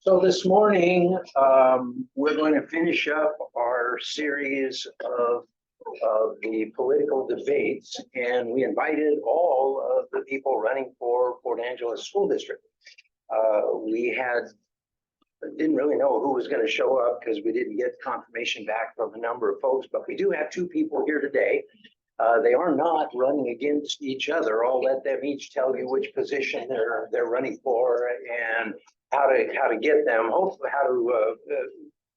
So this morning, we're going to finish up our series of the political debates, and we invited all of the people running for Port Angeles School District. We didn't really know who was going to show up because we didn't get confirmation back from a number of folks, but we do have two people here today. They are not running against each other. I'll let them each tell you which position they're running for and how to get them. Hopefully, how to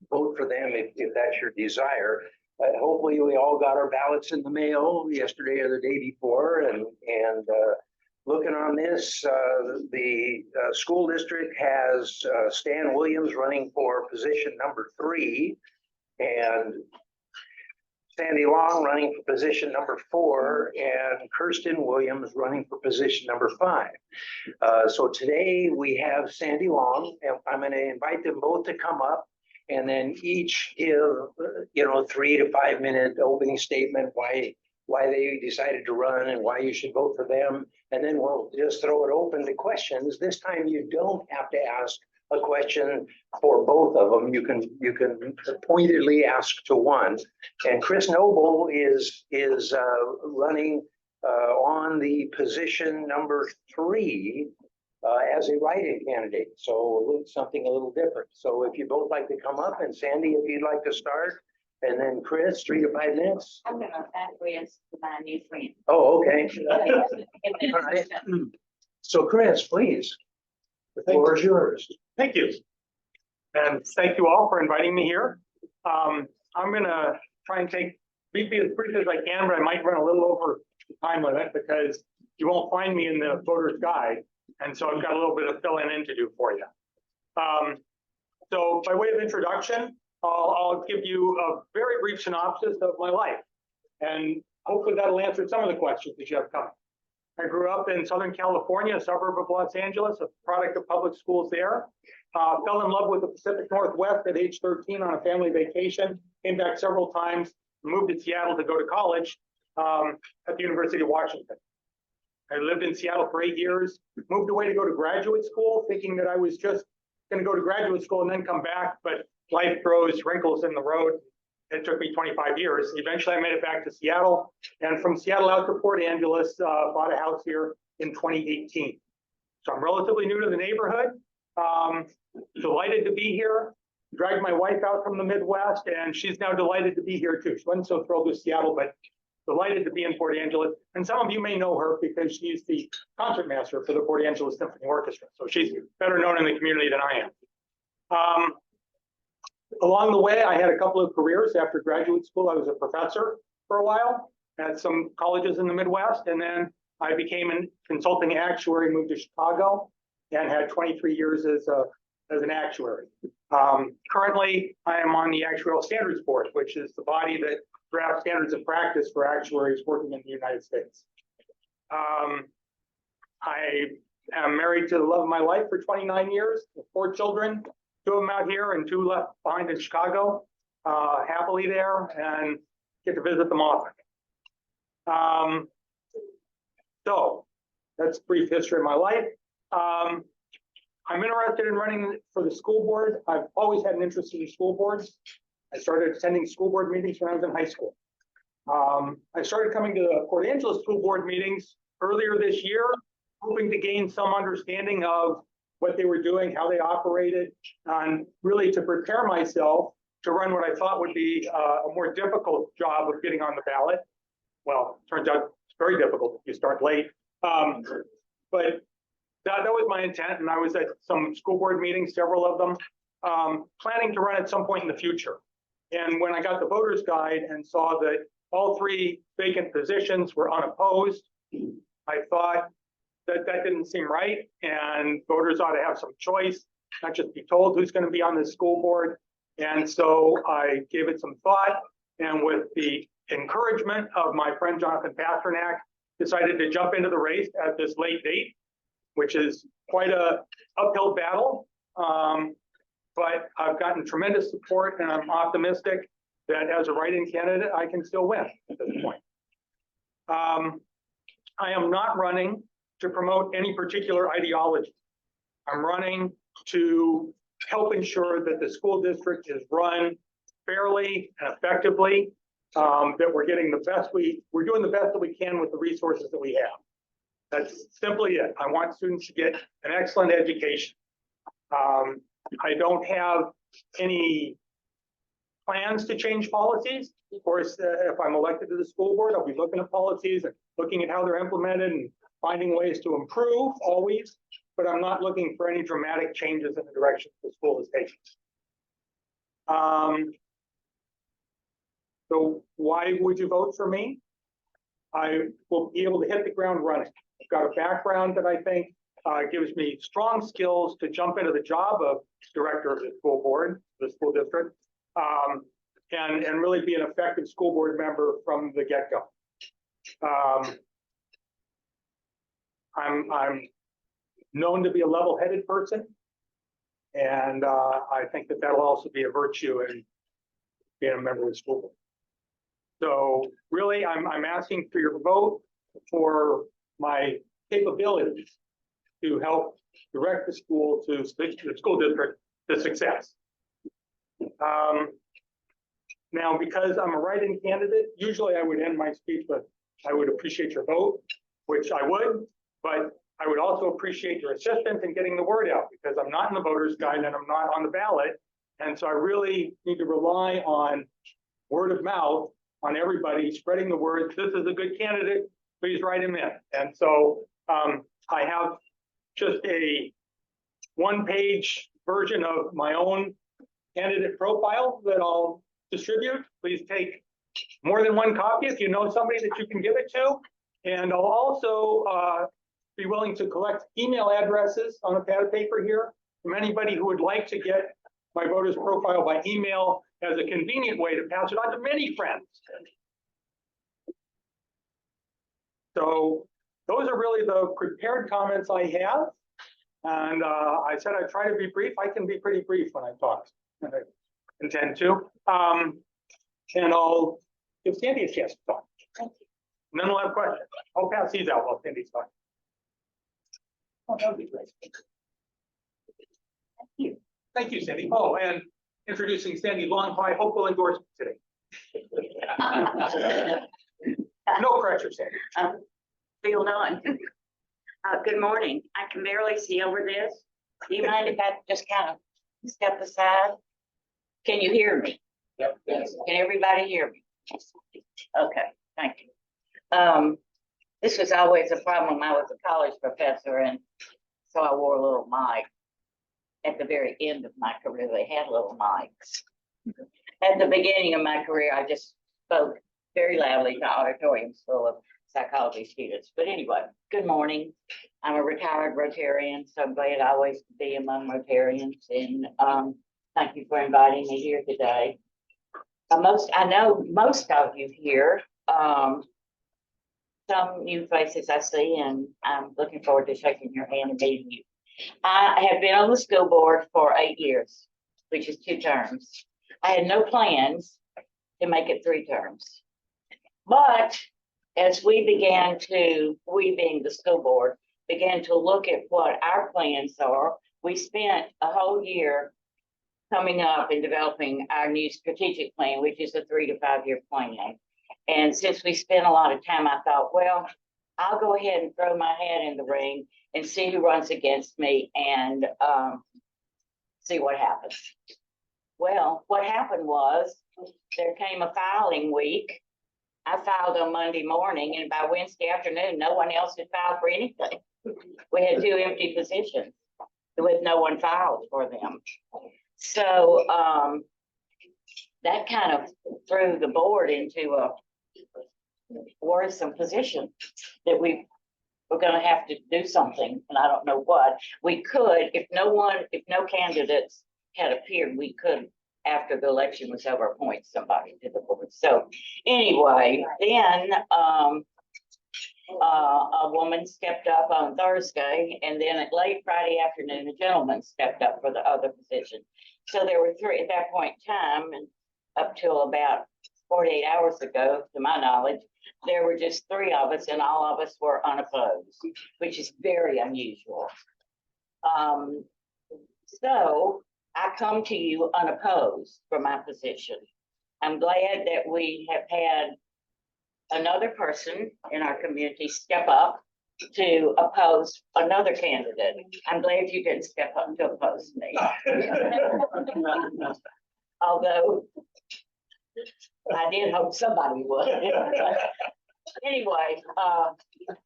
vote for them if that's your desire. Hopefully, we all got our ballots in the mail yesterday or the day before, and looking on this, the school district has Stan Williams running for position number 3, and Sandy Long running for position number 4, and Kirsten Williams running for position number 5. So today we have Sandy Long, and I'm going to invite them both to come up and then each give, 3 to 5 minute opening statement why they decided to run and why you should vote for them. And then we'll just throw it open to questions. This time you don't have to ask a question for both of them. You can pointedly ask to one. And Chris Noble is running on the position number 3 as a write-in candidate. So something a little different. So if you both like to come up, and Sandy, if you'd like to start, and then Chris, 3 to 5 minutes. I'm going to acquiesce to my new friend. Oh, okay. All right. So Chris, please, the floor is yours. Thank you. And thank you all for inviting me here. I'm going to try and be as brief as I can, but I might run a little over the time limit because you won't find me in the voter's guide. And so I've got a little bit of filling in to do for you. So by way of introduction, I'll give you a very brief synopsis of my life. And hopefully that'll answer some of the questions that you have coming. I grew up in Southern California, a suburb of Los Angeles, a product of public schools there. Fell in love with the Pacific Northwest at age 13 on a family vacation. Came back several times, moved to Seattle to go to college at the University of Washington. I lived in Seattle for 8 years, moved away to go to graduate school, thinking that I was just going to go to graduate school and then come back, but life throws wrinkles in the road. It took me 25 years. Eventually, I made it back to Seattle, and from Seattle out to Port Angeles, bought a house here in 2018. So I'm relatively new to the neighborhood. Delighted to be here. Dragged my wife out from the Midwest, and she's now delighted to be here too. She wasn't so thrilled with Seattle, but delighted to be in Port Angeles. And some of you may know her because she's the concertmaster for the Port Angeles Symphony Orchestra. So she's better known in the community than I am. Along the way, I had a couple of careers. After graduate school, I was a professor for a while at some colleges in the Midwest. And then I became a consulting actuary, moved to Chicago, and had 23 years as an actuary. Currently, I am on the Actuarial Standards Board, which is the body that drafts standards of practice for actuaries working in the United States. I am married to the love of my life for 29 years, with 4 children, 2 of them out here and 2 left behind in Chicago, happily there, and get to visit them often. So that's a brief history of my life. I'm interested in running for the school board. I've always had an interest in school boards. I started attending school board meetings when I was in high school. I started coming to the Port Angeles school board meetings earlier this year, hoping to gain some understanding of what they were doing, how they operated, and really to prepare myself to run what I thought would be a more difficult job of getting on the ballot. Well, turns out it's very difficult if you start late. But that was my intent, and I was at some school board meetings, several of them, planning to run at some point in the future. And when I got the voter's guide and saw that all 3 vacant positions were unopposed, I thought that didn't seem right, and voters ought to have some choice, not just be told who's going to be on the school board. And so I gave it some thought, and with the encouragement of my friend Jonathan Pasternak, decided to jump into the race at this late date, which is quite a uphill battle. But I've gotten tremendous support, and I'm optimistic that as a write-in candidate, I can still win at this point. I am not running to promote any particular ideology. I'm running to help ensure that the school district is run fairly and effectively, that we're getting the best we're doing the best that we can with the resources that we have. That's simply it. I want students to get an excellent education. I don't have any plans to change policies. Of course, if I'm elected to the school board, I'll be looking at policies and looking at how they're implemented and finding ways to improve always, but I'm not looking for any dramatic changes in the direction the school is taking. So why would you vote for me? I will be able to hit the ground running. I've got a background that I think gives me strong skills to jump into the job of director of the school board, the school district, and really be an effective school board member from the get-go. I'm known to be a level-headed person, and I think that that'll also be a virtue in being a member of the school board. So really, I'm asking for your vote for my capabilities to help direct the school to the school district to success. Now, because I'm a write-in candidate, usually I would end my speech with, I would appreciate your vote, which I would, but I would also appreciate your assistance in getting the word out, because I'm not in the voter's guide and I'm not on the ballot. And so I really need to rely on word of mouth on everybody spreading the word. This is a good candidate, please write him in. And so I have just a one-page version of my own candidate profile that I'll distribute. Please take more than one copy if you know somebody that you can give it to. And I'll also be willing to collect email addresses on a pad of paper here from anybody who would like to get my voter's profile by email as a convenient way to pass it on to many friends. So those are really the prepared comments I have. And I said I'd try to be brief. I can be pretty brief when I talk, and I intend to. And I'll give Sandy a chance to talk. And then we'll have questions. I'll pass these out while Sandy's talking. Oh, that would be great. Thank you. Thank you, Sandy. Oh, and introducing Sandy Longpie, hopeful endorsement today. No pressure, Sandy. Feel none. Good morning. I can barely see over this. Do you mind if I just kind of step aside? Can you hear me? Yep. Can everybody hear me? Okay, thank you. This was always a problem when I was a college professor, and so I wore a little mic. At the very end of my career, they had little mics. At the beginning of my career, I just spoke very loudly to auditoriums full of psychology students. But anyway, good morning. I'm a retired Rotarian, so I'm glad I always be among Rotarians. And thank you for inviting me here today. I know most of you here. Some new faces I see, and I'm looking forward to shaking your hand and meeting you. I have been on the school board for 8 years, which is 2 terms. I had no plans to make it 3 terms. But as we being the school board, began to look at what our plans are, we spent a whole year coming up and developing our new strategic plan, which is a 3 to 5 year plan. And since we spent a lot of time, I thought, well, I'll go ahead and throw my hat in the ring and see who runs against me and see what happens. Well, what happened was there came a filing week. I filed on Monday morning, and by Wednesday afternoon, no one else had filed for anything. We had 2 empty positions with no one filed for them. So that kind of threw the board into a worrisome position that we were going to have to do something, and I don't know what. We could, if no candidates had appeared, we could, after the election was over, appoint somebody to the board. So anyway, then a woman stepped up on Thursday, and then at late Friday afternoon, a gentleman stepped up for the other position. So there were 3 at that point in time, and up till about 48 hours ago, to my knowledge, there were just 3 of us, and all of us were unopposed, which is very unusual. So I come to you unopposed for my position. I'm glad that we have had another person in our community step up to oppose another candidate. I'm glad you didn't step up to oppose me. Although I did hope somebody would. Anyway,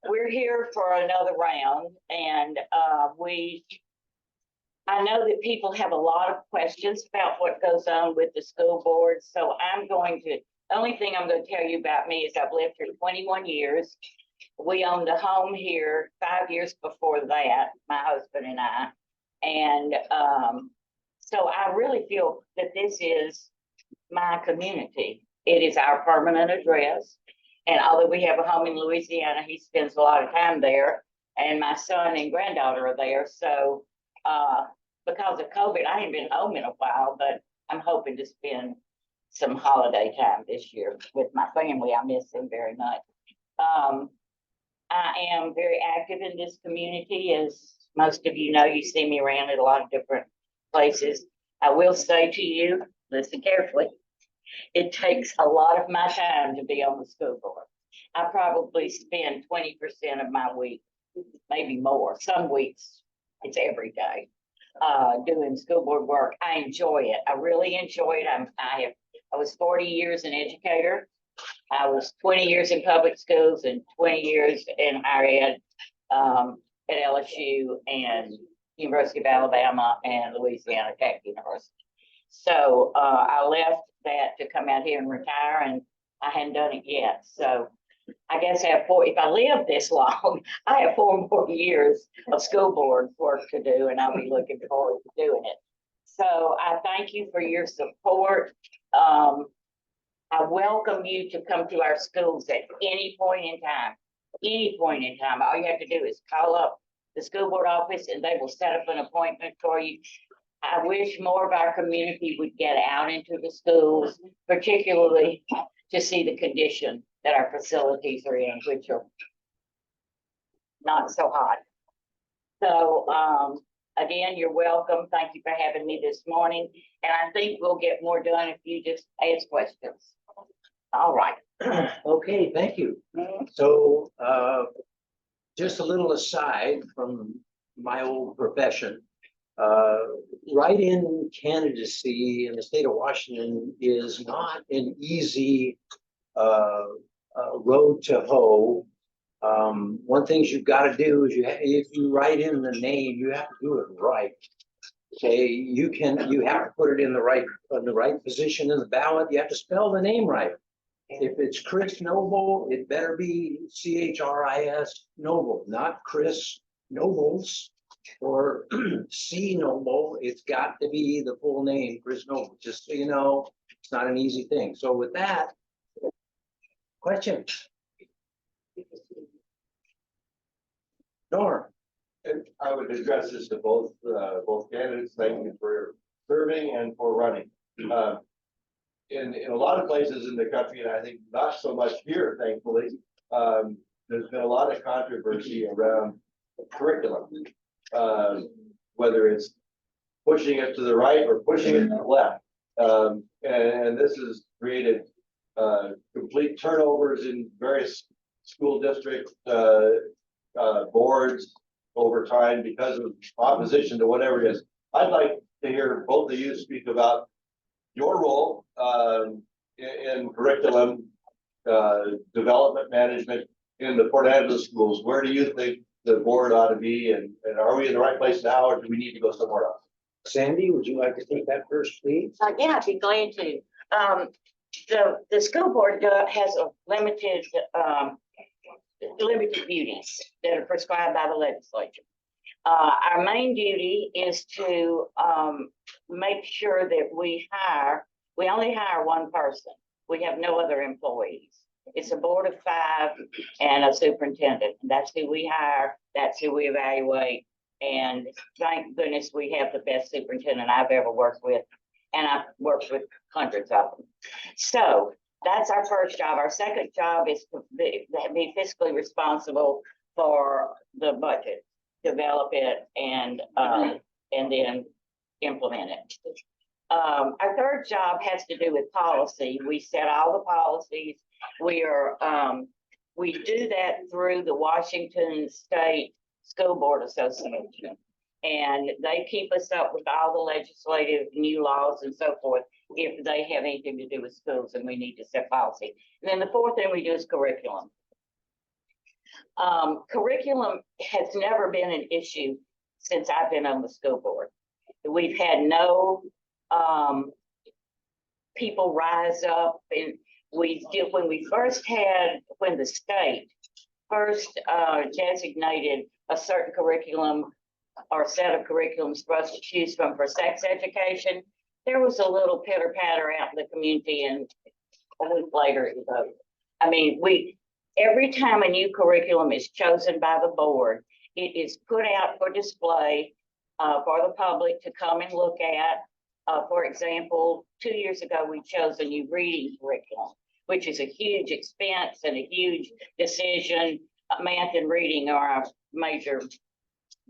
we're here for another round and I know that people have a lot of questions about what goes on with the school board, so the only thing I'm going to tell you about me is I've lived here 21 years. We owned a home here 5 years before that, my husband and I. And so I really feel that this is my community. It is our permanent address. And although we have a home in Louisiana, he spends a lot of time there. And my son and granddaughter are there. So because of COVID, I haven't been home in a while, but I'm hoping to spend some holiday time this year with my family. I miss them very much. I am very active in this community. As most of you know, you see me around at a lot of different places. I will say to you, listen carefully, it takes a lot of my time to be on the school board. I probably spend 20% of my week, maybe more. Some weeks, it's every day, doing school board work. I enjoy it. I really enjoy it. I was 40 years an educator. I was 20 years in public schools and 20 years in higher ed at LSU and University of Alabama and Louisiana Tech University. So I left that to come out here and retire, and I hadn't done it yet. So I guess if I live this long, I have 4 more years of school board work to do, and I'll be looking forward to doing it. So I thank you for your support. I welcome you to come to our schools at any point in time. Any point in time. All you have to do is call up the school board office and they will set up an appointment for you. I wish more of our community would get out into the schools, particularly to see the condition that our facilities are in, which are not so hot. So again, you're welcome. Thank you for having me this morning. And I think we'll get more done if you just ask questions. All right. Okay, thank you. So just a little aside from my old profession, write-in candidacy in the state of Washington is not an easy road to hoe. One thing you've got to do is if you write in the name, you have to do it right. Okay, you have to put it in the right position in the ballot. You have to spell the name right. If it's Chris Noble, it better be CHRIS Noble, not Chris Nobles or C Noble. It's got to be the full name, Chris Noble, just so you know. It's not an easy thing. So with that, question. Norm. And I would address this to both candidates. Thank you for serving and for running. In a lot of places in the country, and I think not so much here, thankfully, there's been a lot of controversy around curriculum, whether it's pushing it to the right or pushing it to the left. And this has created complete turnovers in various school districts, boards over time because of opposition to whatever it is. I'd like to hear both of you speak about your role in curriculum development management in the Port Angeles schools. Where do you think the board ought to be, and are we in the right place now, or do we need to go somewhere else? Sandy, would you like to take that first, please? Yeah, I'd be glad to. The school board has a limited duties that are prescribed by the legislature. Our main duty is to make sure that we only hire one person. We have no other employees. It's a board of 5 and a superintendent. That's who we hire. That's who we evaluate. And thank goodness we have the best superintendent I've ever worked with. And I've worked with hundreds of them. So that's our first job. Our second job is to be fiscally responsible for the budget, develop it, and then implement it. Our third job has to do with policy. We set all the policies. We do that through the Washington State School Board Association. And they keep us up with all the legislative new laws and so forth, if they have anything to do with schools and we need to set policy. And then the fourth thing we do is curriculum. Curriculum has never been an issue since I've been on the school board. We've had no people rise up, and when the state first designated a certain curriculum or set of curriculums for us to choose from for sex education, there was a little pitter patter out in the community, and a week later it was over. I mean, every time a new curriculum is chosen by the board, it is put out for display for the public to come and look at. For example, 2 years ago, we chose a new reading curriculum, which is a huge expense and a huge decision. Math and reading are our major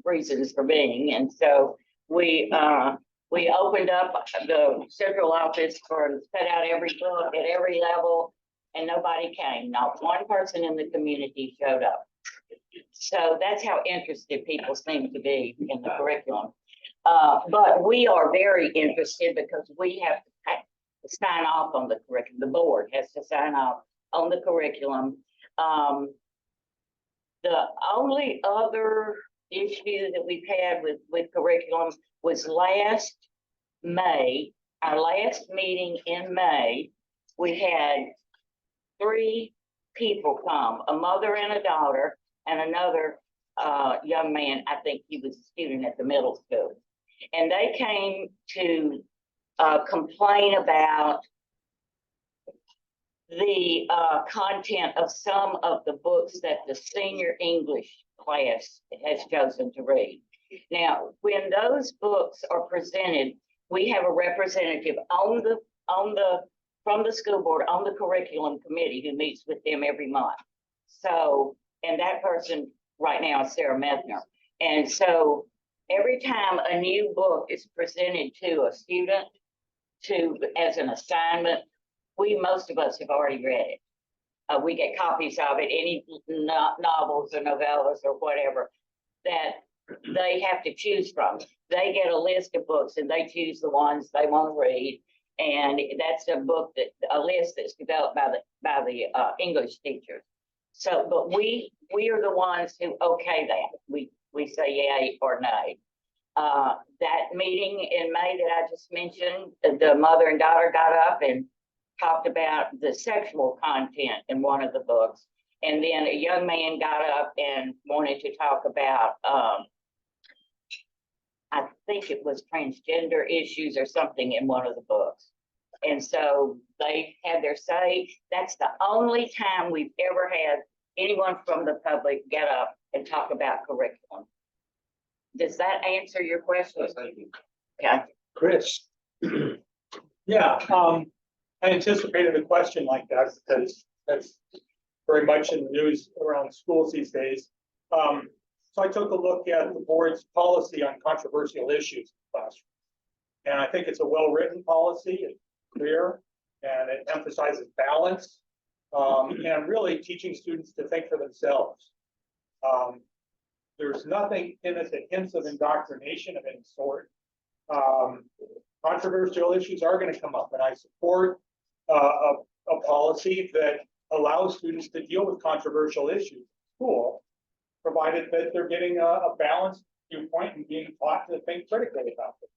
reasons for being. And so we opened up the central office for put out every book at every level, and nobody came. Not one person in the community showed up. So that's how interested people seem to be in the curriculum. But we are very interested because we have to sign off on the curriculum. The board has to sign off on the curriculum. The only other issue that we've had with curriculum was last May, our last meeting in May, we had 3 people come, a mother and a daughter, and another young man. I think he was a student at the middle school. And they came to complain about the content of some of the books that the senior English class has chosen to read. Now, when those books are presented, we have a representative from the school board on the curriculum committee who meets with them every month. So, and that person right now is Sarah Methner. And so every time a new book is presented to a student as an assignment, most of us have already read it. We get copies of it, any novels or novellas or whatever that they have to choose from. They get a list of books and they choose the ones they want to read. And that's a list that's developed by the English teachers. So, but we are the ones who okay that. We say yay or nay. That meeting in May that I just mentioned, the mother and daughter got up and talked about the sexual content in one of the books. And then a young man got up and wanted to talk about, I think it was transgender issues or something in one of the books. And so they had their say. That's the only time we've ever had anyone from the public get up and talk about curriculum. Does that answer your question? Yes, thank you. Okay. Chris. Yeah, I anticipated a question like that because that's very much in the news around schools these days. So I took a look at the board's policy on controversial issues in the classroom. And I think it's a well-written policy, it's clear, and it emphasizes balance, and really teaching students to think for themselves. There's nothing in it that hints of indoctrination of any sort. Controversial issues are going to come up, and I support a policy that allows students to deal with controversial issues in school, provided that they're getting a balanced viewpoint and being taught to think critically about it.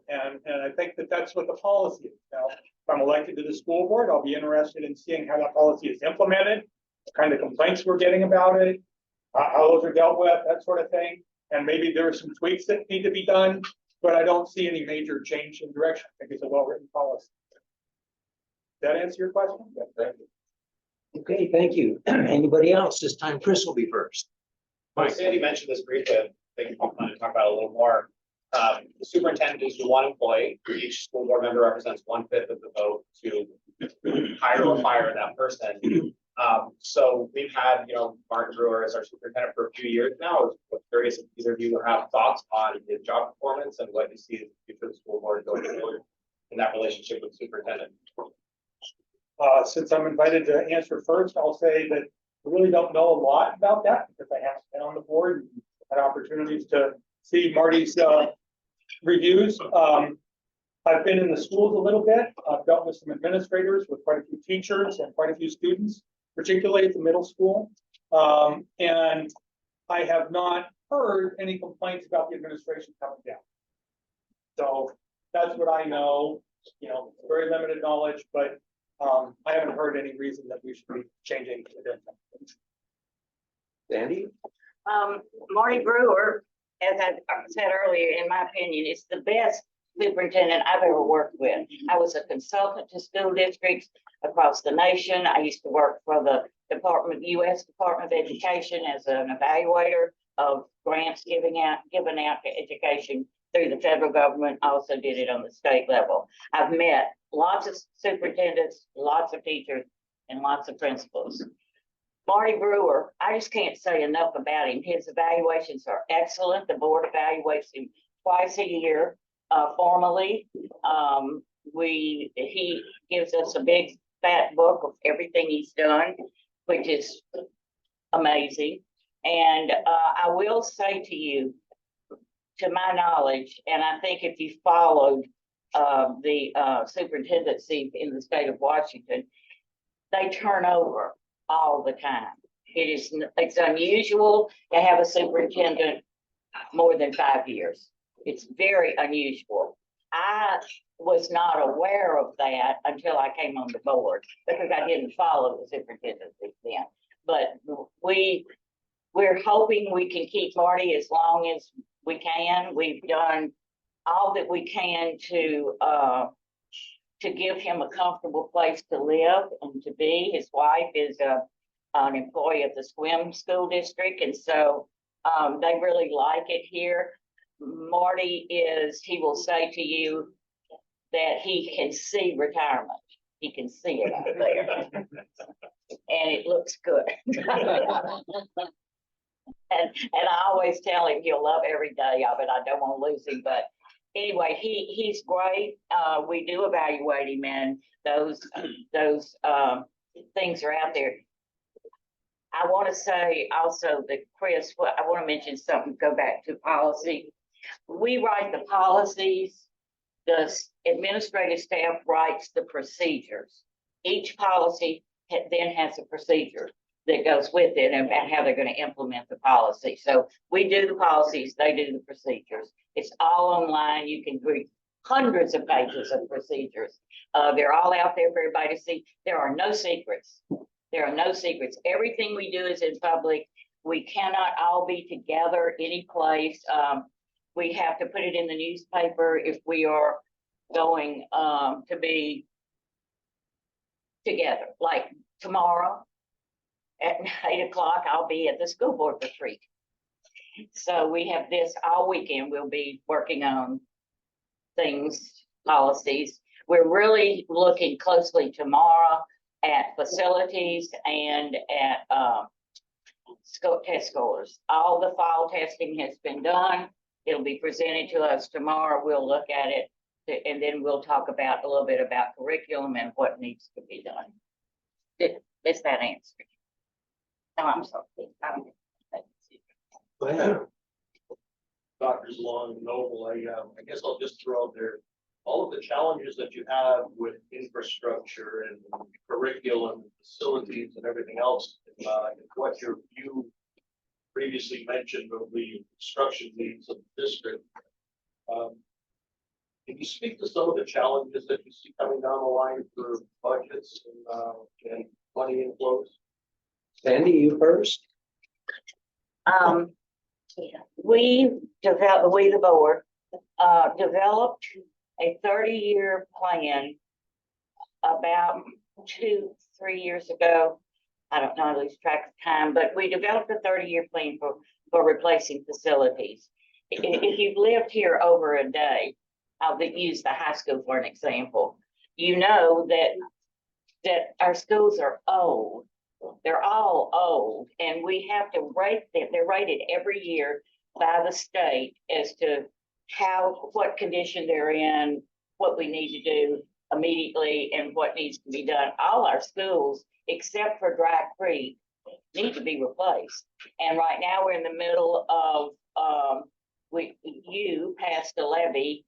And I think that that's what the policy is. Now, if I'm elected to the school board, I'll be interested in seeing how that policy is implemented, what kind of complaints we're getting about it, how those are dealt with, that sort of thing. And maybe there are some tweaks that need to be done, but I don't see any major change in direction. I think it's a well-written policy. Does that answer your question? Yeah, thank you. Okay, thank you. Anybody else? This time Chris will be first. Well, Sandy mentioned this briefly. I think I'm going to talk about it a little more. The superintendent is the one employee. Each school board member represents 1/5 of the vote to hire or fire that person. So we've had, Martin Brewer as our superintendent for a few years now. I was curious if either of you have thoughts on his job performance and what you see as the future of the school board going forward in that relationship with superintendent. Since I'm invited to answer first, I'll say that I really don't know a lot about that because I haven't been on the board and had opportunities to see Marty's reviews. I've been in the schools a little bit. I've dealt with some administrators, with quite a few teachers and quite a few students, particularly at the middle school. And I have not heard any complaints about the administration coming down. So that's what I know, very limited knowledge, but I haven't heard any reason that we should be changing it. Sandy? Marty Brewer, as I said earlier, in my opinion, is the best superintendent I've ever worked with. I was a consultant to school districts across the nation. I used to work for the U.S. Department of Education as an evaluator of grants given out to education through the federal government. I also did it on the state level. I've met lots of superintendents, lots of teachers, and lots of principals. Marty Brewer, I just can't say enough about him. His evaluations are excellent. The board evaluates him twice a year, formally. He gives us a big fat book of everything he's done, which is amazing. And I will say to you, to my knowledge, and I think if you followed the superintendency in the state of Washington, they turn over all the time. It's unusual to have a superintendent more than 5 years. It's very unusual. I was not aware of that until I came on the board because I didn't follow the superintendency then. But we're hoping we can keep Marty as long as we can. We've done all that we can to give him a comfortable place to live and to be. His wife is an employee of the SWIM school district, and so they really like it here. Marty he will say to you that he can see retirement. He can see it out there. And it looks good. And I always tell him he'll love every day of it. I don't want to lose him, but anyway, he's great. We do evaluate him, and those things are out there. I want to say also that Chris, I want to mention something, go back to policy. We write the policies, the administrative staff writes the procedures. Each policy then has a procedure that goes with it and how they're going to implement the policy. So we do the policies, they do the procedures. It's all online. You can read hundreds of pages of procedures. They're all out there for everybody to see. There are no secrets. There are no secrets. Everything we do is in public. We cannot all be together any place. We have to put it in the newspaper if we are going to be together. Like tomorrow at 8 o'clock, I'll be at the school board retreat. So we have this all weekend. We'll be working on things, policies. We're really looking closely tomorrow at facilities and at test scores. All the fall testing has been done. It'll be presented to us tomorrow. We'll look at it, and then we'll talk about a little bit about curriculum and what needs to be done. Is that answered? No, I'm sorry. Go ahead. Drs. Long and Noble, I guess I'll just throw out there, all of the challenges that you have with infrastructure and curriculum, facilities and everything else, what you previously mentioned of the construction needs of the district. Can you speak to some of the challenges that you see coming down the line for budgets and money inflows? Sandy, you first. The board developed a 30-year plan about 2-3 years ago. I don't know, I lose track of time, but we developed a 30-year plan for replacing facilities. If you've lived here over a day, I'll use the high school for an example. You know that our schools are old. They're all old, and we have to rate them. They're rated every year by the state as to what condition they're in, what we need to do immediately, and what needs to be done. All our schools, except for Dry Creek, need to be replaced. And right now, we're in the middle of, you passed a levy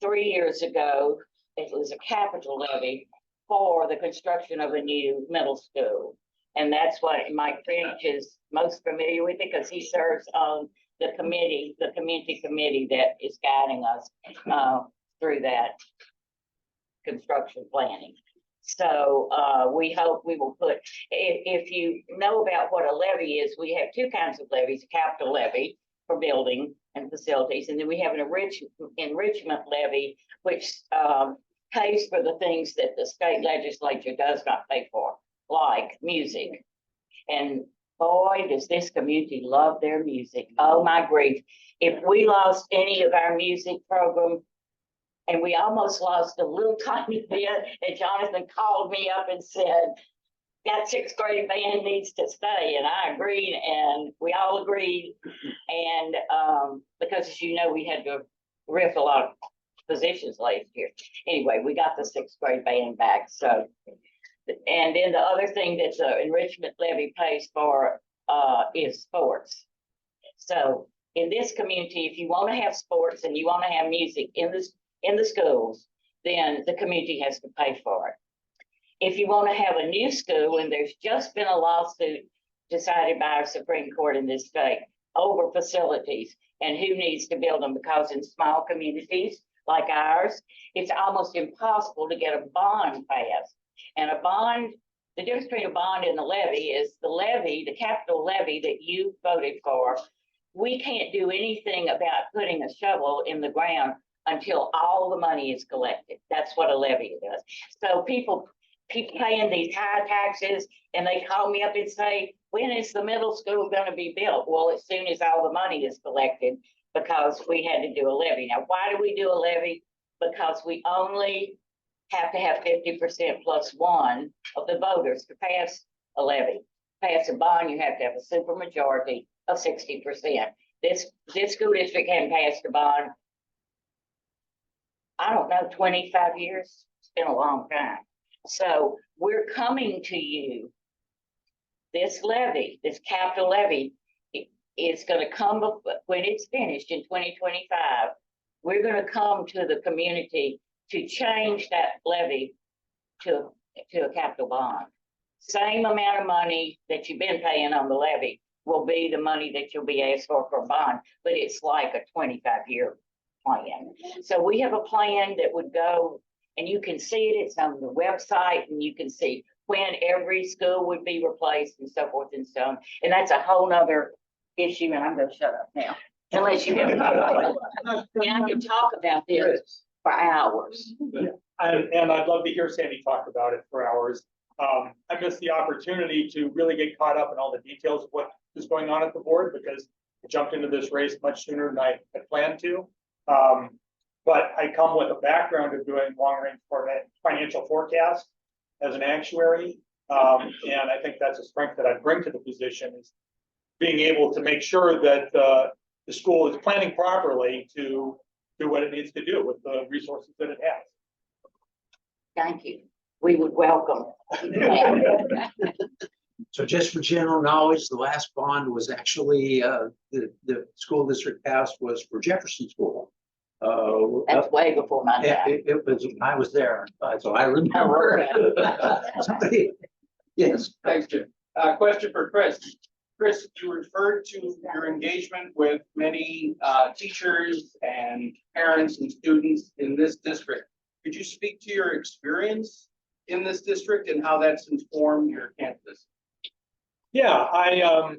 3 years ago. It was a capital levy for the construction of a new middle school. And that's what Mike Finch is most familiar with, because he serves on the committee, the community committee that is guiding us through that construction planning. So we hope we will put, if you know about what a levy is, we have two kinds of levies: a capital levy for building and facilities, and then we have an enrichment levy, which pays for the things that the state legislature does not pay for, like music. And boy, does this community love their music. Oh my grief. If we lost any of our music program, and we almost lost a little tiny bit, and Jonathan called me up and said, that sixth grade band needs to stay. And I agreed, and we all agreed. And because, as you know, we had to riff a lot of positions last year. Anyway, we got the sixth grade band back. So, and then the other thing that the enrichment levy pays for is sports. So in this community, if you want to have sports and you want to have music in the schools, then the community has to pay for it. If you want to have a new school, and there's just been a lawsuit decided by our Supreme Court in this state over facilities and who needs to build them, because in small communities like ours, it's almost impossible to get a bond passed. And a bond, the difference between a bond and the levy is the levy, the capital levy that you voted for. We can't do anything about putting a shovel in the ground until all the money is collected. That's what a levy does. So people paying these high taxes, and they call me up and say, when is the middle school going to be built? Well, as soon as all the money is collected, because we had to do a levy. Now, why do we do a levy? Because we only have to have 50% plus one of the voters to pass a levy. Pass a bond, you have to have a super majority of 60%. This school district hadn't passed a bond, I don't know, 25 years. It's been a long time. So we're coming to you. This levy, this capital levy, is going to come when it's finished in 2025. We're going to come to the community to change that levy to a capital bond. Same amount of money that you've been paying on the levy will be the money that you'll be asked for a bond, but it's like a 25-year plan. So we have a plan that would go, and you can see it, it's on the website, and you can see when every school would be replaced and so forth and so on. And that's a whole nother issue, and I'm going to shut up now. Unless you have, and I can talk about this for hours. And I'd love to hear Sandy talk about it for hours. I missed the opportunity to really get caught up in all the details of what is going on at the board, because I jumped into this race much sooner than I had planned to. But I come with a background of doing long-range financial forecasts as an actuary. And I think that's a strength that I bring to the position, is being able to make sure that the school is planning properly to do what it needs to do with the resources that it has. Thank you. We would welcome. So just for general knowledge, the last bond was actually, the school district passed was for Jefferson School. That's way before my time. It was, I was there, so I remember. Somebody, yes. Thanks, Jim. Question for Chris. Chris, you referred to your engagement with many teachers and parents and students in this district. Could you speak to your experience in this district and how that's informed your campus? Yeah, I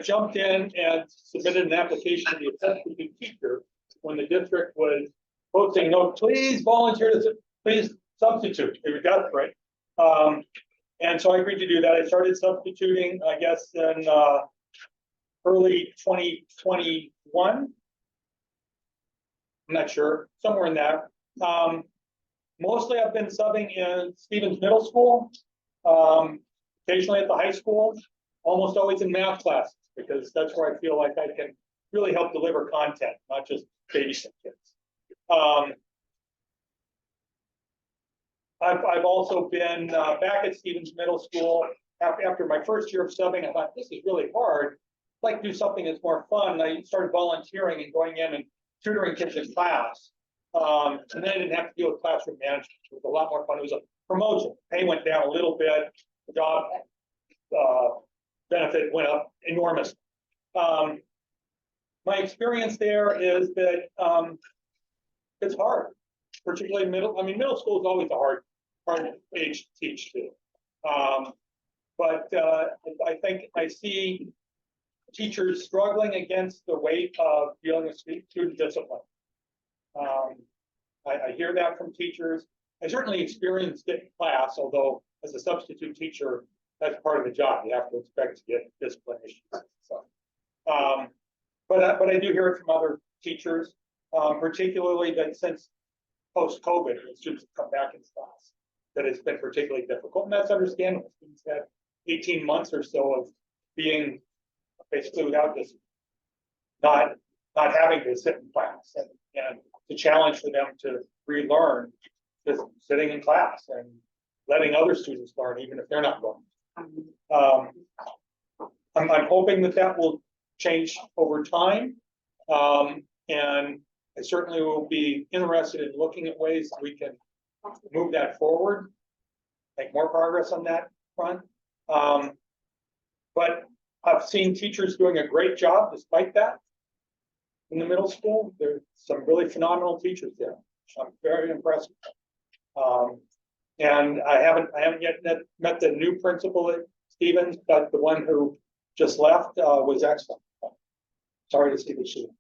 jumped in and submitted an application to be a substitute teacher when the district was posting, no, please volunteer to, please substitute. They were desperate. And so I agreed to do that. I started substituting, I guess, in early 2021. I'm not sure, somewhere in there. Mostly I've been subbing in Stevens Middle School Occasionally at the high school, almost always in math classes, because that's where I feel like I can really help deliver content, not just babysit kids. I've also been back at Stevens Middle School. After my first year of subbing, I thought, this is really hard. I'd like to do something that's more fun. I started volunteering and going in and tutoring kids in class. And then I didn't have to deal with classroom management. It was a lot more fun. It was a promotion. Pay went down a little bit. The job benefit went up enormously. My experience there is that it's hard, particularly middle school is always a hard age to teach too. But I think I see teachers struggling against the weight of dealing with student discipline. I hear that from teachers. I certainly experienced it in class, although as a substitute teacher, that's part of the job. You have to expect to get discipline issues. So, but I do hear it from other teachers, particularly that since post-COVID, when students have come back in class, that it's been particularly difficult, and that's understandable. Students had 18 months or so of being basically without this, not having to sit in class, and the challenge for them to relearn just sitting in class and letting other students learn, even if they're not going. I'm hoping that will change over time, and I certainly will be interested in looking at ways that we can move that forward, make more progress on that front. But I've seen teachers doing a great job despite that in the middle school. There's some really phenomenal teachers there. I'm very impressed. And I haven't yet met the new principal at Stevens, but the one who just left was excellent. Sorry to see the shoe.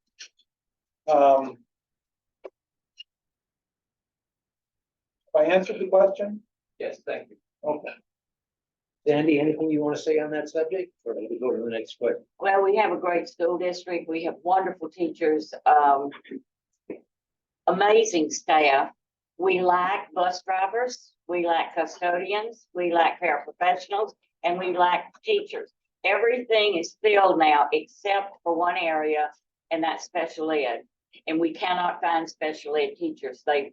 Have I answered the question? Yes, thank you. Okay. Sandy, anything you want to say on that subject, or maybe go to the next question? Well, we have a great school district. We have wonderful teachers, amazing staff. We lack bus drivers, we lack custodians, we lack paraprofessionals, and we lack teachers. Everything is filled now except for one area, and that's special ed. And we cannot find special ed teachers. They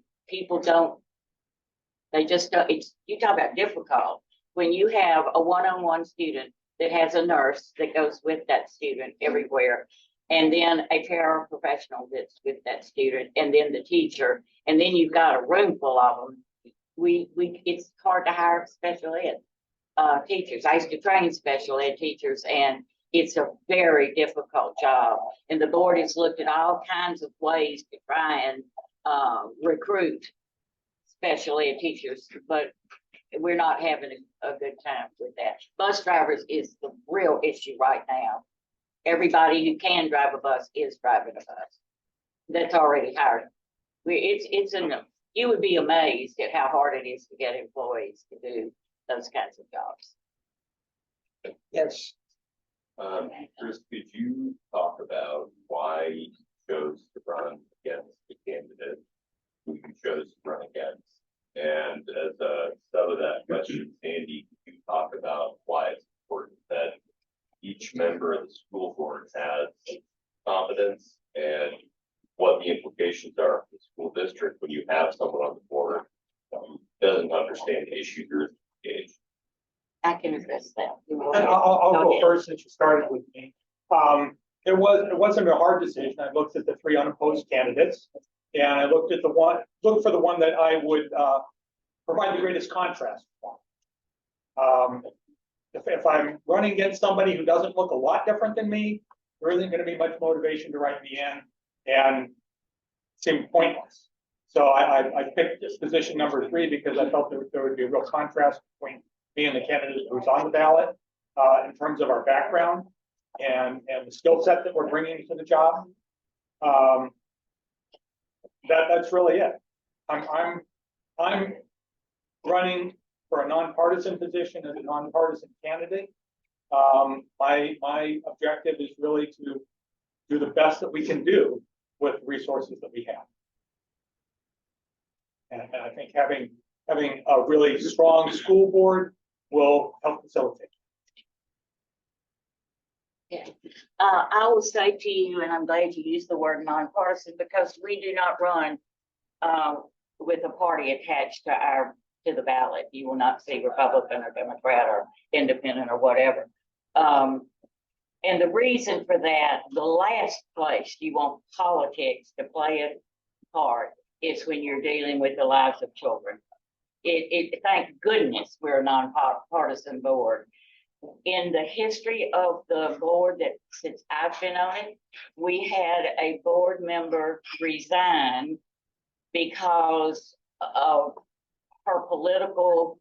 just don't. You talk about difficult. When you have a one-on-one student that has a nurse that goes with that student everywhere, and then a paraprofessional that's with that student, and then the teacher, and then you've got a room full of them. It's hard to hire special ed teachers. I used to train special ed teachers, and it's a very difficult job. And the board has looked at all kinds of ways to try and recruit special ed teachers, but we're not having a good time with that. Bus drivers is the real issue right now. Everybody who can drive a bus is driving a bus. That's already hired. You would be amazed at how hard it is to get employees to do those kinds of jobs. Yes. Chris, could you talk about why you chose to run against the candidate who you chose to run against? And as a sub of that question, Sandy, could you talk about why it's important that each member of the school board has competence and what the implications are for the school district when you have someone on the board who doesn't understand the issues you're engaged? I can address that. I'll go first since you started with me. It wasn't a hard decision. I looked at the three unopposed candidates, and I looked for the one that I would provide the greatest contrast for. If I'm running against somebody who doesn't look a lot different than me, there isn't going to be much motivation to write me in, and it seemed pointless. So I picked this position number 3 because I felt there would be a real contrast between me and the candidate who's on the ballot in terms of our background and the skill set that we're bringing to the job. That's really it. I'm running for a nonpartisan position as a nonpartisan candidate. My objective is really to do the best that we can do with the resources that we have. And I think having a really strong school board will help facilitate. I will say to you, and I'm glad you used the word nonpartisan, because we do not run with a party attached to the ballot. You will not see Republican or Democrat or Independent or whatever. And the reason for that, the last place you want politics to play a part is when you're dealing with the lives of children. Thank goodness we're a nonpartisan board. In the history of the board that since I've been on it, we had a board member resign because of her political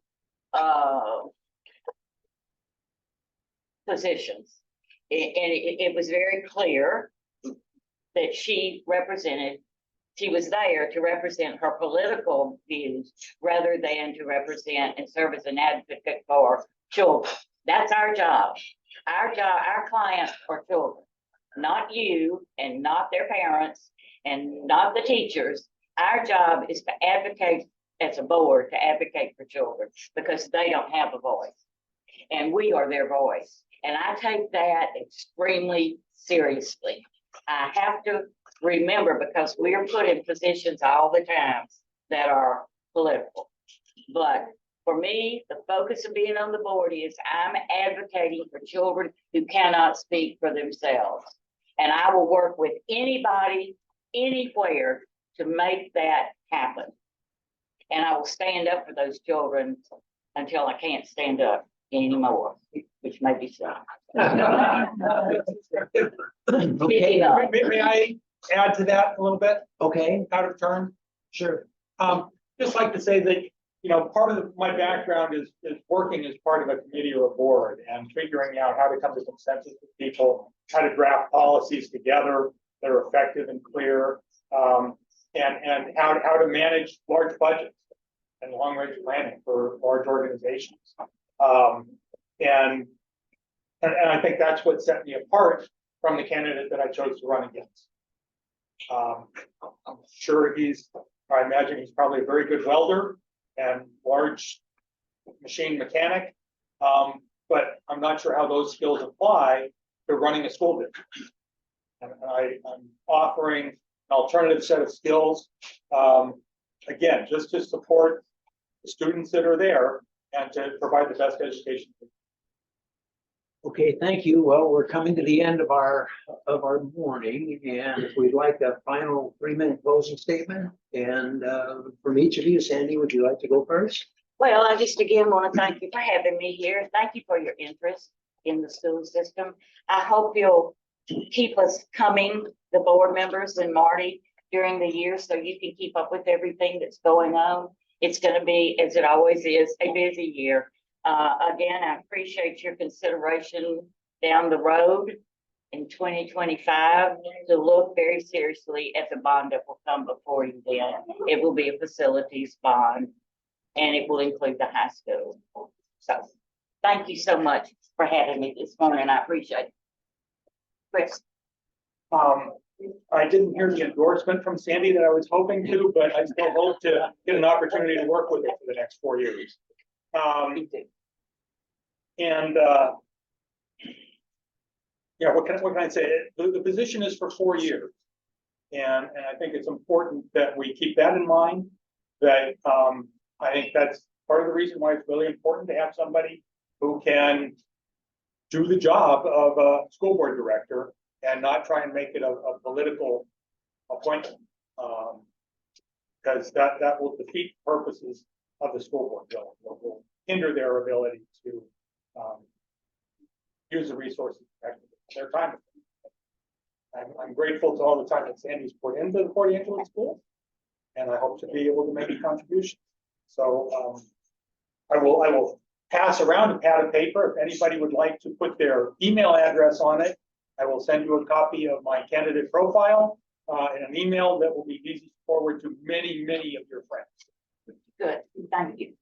positions. And it was very clear that she was there to represent her political views rather than to represent and serve as an advocate for children. That's our job. Our clients are children, not you and not their parents and not the teachers. Our job is to advocate as a board, to advocate for children because they don't have a voice and we are their voice. And I take that extremely seriously. I have to remember because we are put in positions all the time that are political. But for me, the focus of being on the board is I'm advocating for children who cannot speak for themselves. And I will work with anybody, anywhere to make that happen. And I will stand up for those children until I can't stand up anymore, which may be so. Okay, May I add to that a little bit, okay, out of turn? sure. Just like to say that, you know, part of my background is working as part of a committee or a board and figuring out how to come to consensus with people, how to draft policies together that are effective and clear, and how to manage large budgets and long-range planning for large organizations. And I think that's what set me apart from the candidate that I chose to run against. I'm sure I imagine he's probably a very good welder and large machine mechanic. But I'm not sure how those skills apply to running a school district. And I'm offering an alternative set of skills, again, just to support the students that are there and to provide the best education. Okay, thank you. Well, we're coming to the end of our morning, and if we'd like a final 3-minute closing statement, and from each of you, Sandy, would you like to go first? Well, I just again want to thank you for having me here. Thank you for your interest in the school system. I hope you'll keep us coming, the board members and Marty, during the year so you can keep up with everything that's going on. It's going to be, as it always is, a busy year. Again, I appreciate your consideration down the road in 2025 to look very seriously at the bond that will come before you then. It will be a facilities bond and it will include the high school. So thank you so much for having me this morning. I appreciate it. Chris. I didn't hear the endorsement from Sandy that I was hoping to, but I still hope to get an opportunity to work with her for the next 4 years. Yeah, what can I say? The position is for 4 years. And I think it's important that we keep that in mind, that I think that's part of the reason why it's really important to have somebody who can do the job of a school board director and not try and make it a political appointment. Because that will defeat the purposes of the school board bill. It will hinder their ability to use the resources effectively. Their time. I'm grateful to all the time that Sandy's put into the Port Angeles School, and I hope to be able to make a contribution. So I will pass around a pad of paper. If anybody would like to put their email address on it, I will send you a copy of my candidate profile in an email that will be easy to forward to many, many of your friends. Good, thank you.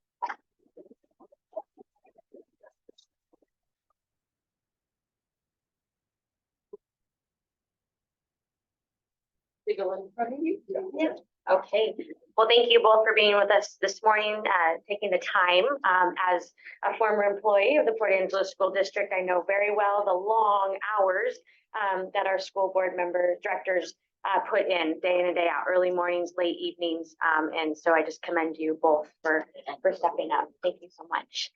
We go in front of you? Yeah. Okay, Well, thank you both for being with us this morning, taking the time. As a former employee of the Port Angeles School District, I know very well the long hours that our school board members, directors put in day and day out, early mornings, late evenings. And so I just commend you both for stepping up. Thank you so much.